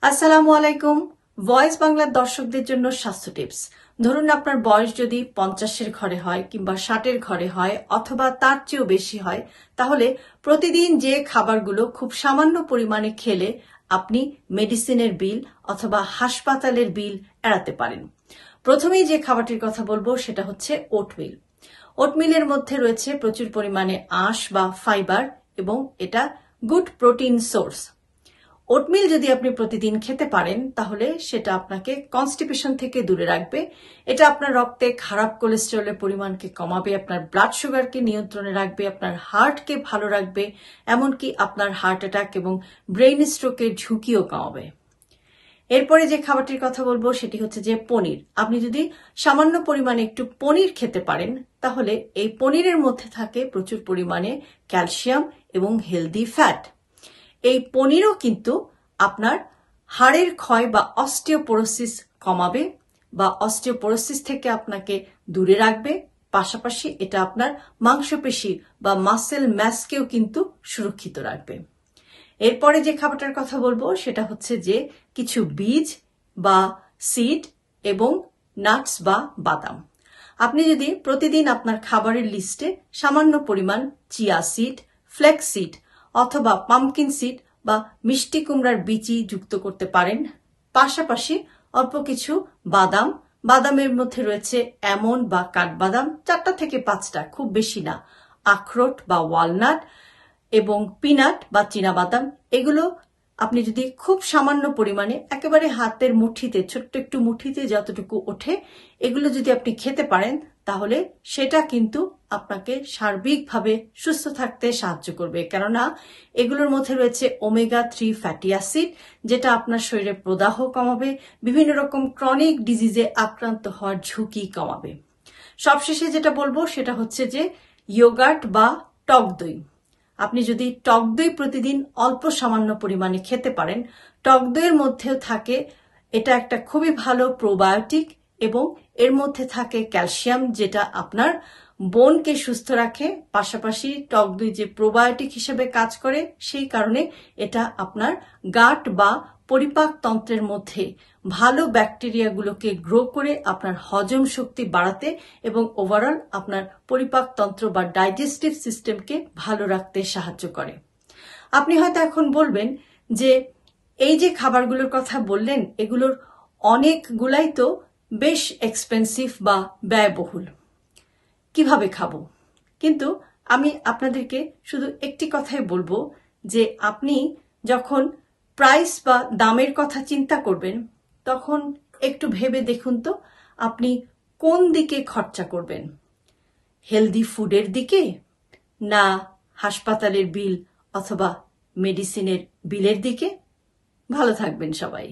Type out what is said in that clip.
আসসালামু আলাইকুম। ভয়েস বাংলার দর্শকদের জন্য স্বাস্থ্য টিপস। ধরুন আপনার বয়স যদি 50-এর ঘরে হয় কিংবা 60-এর ঘরে হয় অথবা তার চেয়েও বেশি হয়, তাহলে প্রতিদিন যে খাবারগুলো খুব সামান্য পরিমাণে খেলে আপনি মেডিসিনের বিল অথবা হাসপাতালের বিল এড়াতে পারেন। প্রথমেই যে খাবারটির কথা বলবো সেটা হচ্ছে ওটমিল। ওটমিলের মধ্যে রয়েছে প্রচুর পরিমাণে আঁশ বা ফাইবার এবং এটা গুড প্রোটিন সোর্স। ওটমিল যদি আপনি প্রতিদিন খেতে পারেন তাহলে সেটা আপনাকে কনস্টিপেশন থেকে দূরে রাখবে। এটা আপনার রক্তে খারাপ কোলেস্টেরলের পরিমাণকে কমাবে, আপনার ব্লাড সুগারকে নিয়ন্ত্রণে রাখবে, আপনার হার্টকে ভালো রাখবে, এমনকি আপনার হার্ট অ্যাটাক এবং ব্রেইন স্ট্রোকের ঝুঁকিও কমাবে। এরপরে যে খাবারটির কথা বলবো সেটি হচ্ছে যে পনির। আপনি যদি সামান্য পরিমাণে একটু পনির খেতে পারেন তাহলে এই পনিরের মধ্যে থাকে প্রচুর পরিমাণে ক্যালসিয়াম এবং হেলদি ফ্যাট। এই পনিরও কিন্তু আপনার হাড়ের ক্ষয় বা অস্টিওপোরোসিস কমাবে বা অস্টিওপোরোসিস থেকে আপনাকে দূরে রাখবে। পাশাপাশি এটা আপনার মাংসপেশি বা মাসেল ম্যাসকেও কিন্তু সুরক্ষিত রাখবে। এরপরে যে খাবারটার কথা বলবো সেটা হচ্ছে যে কিছু বীজ বা সিড এবং নাটস বা বাদাম। আপনি যদি প্রতিদিন আপনার খাবারের লিস্টে সামান্য পরিমাণ চিয়া সিড, ফ্লেক্স সিড অথবা পাম্পকিন সিড বা মিষ্টি কুমড়ার বীজই যুক্ত করতে পারেন। পাশাপাশি অল্প কিছু বাদাম, বাদামের মধ্যে রয়েছে আমন্ড বা কাঠবাদাম 4টা থেকে 5টা, খুব বেশি না, আখরোট বা ওয়ালনাট এবং পিনাট বা চীনাবাদাম। এগুলো আপনি যদি খুব সামান্য পরিমাণে একেবারে হাতের মুঠিতে, ছোট্ট একটু মুঠিতে যতটুকু ওঠে, এগুলো যদি আপনি খেতে পারেন তাহলে সেটা কিন্তু আপনাকে সার্বিকভাবে সুস্থ থাকতে সাহায্য করবে। কেননা এগুলোর মধ্যে রয়েছে ওমেগা-3 ফ্যাটি অ্যাসিড, যেটা আপনার শরীরে প্রদাহ কমাবে, বিভিন্ন রকম ক্রনিক ডিজিজে আক্রান্ত হওয়ার ঝুঁকি কমাবে। সবশেষে যেটা বলবো সেটা হচ্ছে যে ইয়োগার্ট বা টক দই। আপনি যদি টক দই প্রতিদিন অল্প সামান্য পরিমাণে খেতে পারেন, টক দইয়ের মধ্যেও থাকে, এটা একটা খুবই ভালো প্রোবায়োটিক এবং এর মধ্যে থাকে ক্যালসিয়াম, যেটা আপনার বোনকে সুস্থ রাখে। পাশাপাশি টক দই যে প্রোবায়োটিক হিসেবে কাজ করে, সেই কারণে এটা আপনার গাট বা পরিপাক তন্ত্রের মধ্যে ভালো ব্যাকটেরিয়াগুলোকে গ্রো করে আপনার হজম শক্তি বাড়াতে এবং ওভারঅল আপনার পরিপাক তন্ত্র বা ডাইজেস্টিভ সিস্টেমকে ভালো রাখতে সাহায্য করে। আপনি হয়তো এখন বলবেন যে এই যে খাবারগুলোর কথা বললেন এগুলোর অনেকগুলাই তো বেশ এক্সপেন্সিভ বা ব্যয়বহুল, কিভাবে খাবো? কিন্তু আমি আপনাদেরকে শুধু একটি কথাই বলবো যে আপনি যখন প্রাইস বা দামের কথা চিন্তা করবেন তখন একটু ভেবে দেখুন তো আপনি কোন দিকে খরচা করবেন, হেলদি ফুডের দিকে না হাসপাতালের বিল অথবা মেডিসিনের বিলের দিকে? ভালো থাকবেন সবাই।